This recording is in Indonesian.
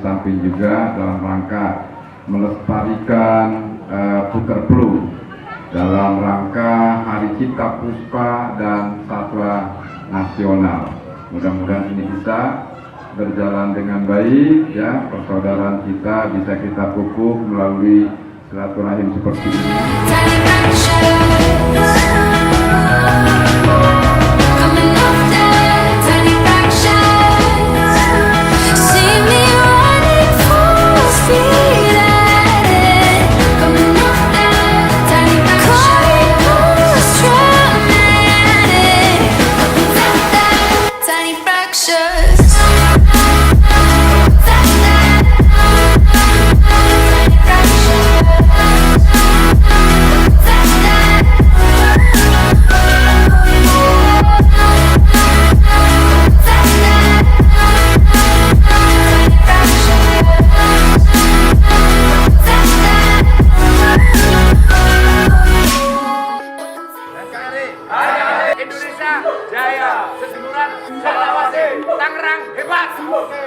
samping juga dalam rangka melestarikan Puker Blue dalam rangka Hari Cipta Puspa dan Satwa Nasional. Mudah-mudahan ini bisa berjalan dengan baik, ya, persaudaraan kita bisa kita pupuk melalui silaturahim seperti ini. Indonesia Jaya, Sesemuran, Sulawesi, Tangerang, hebat!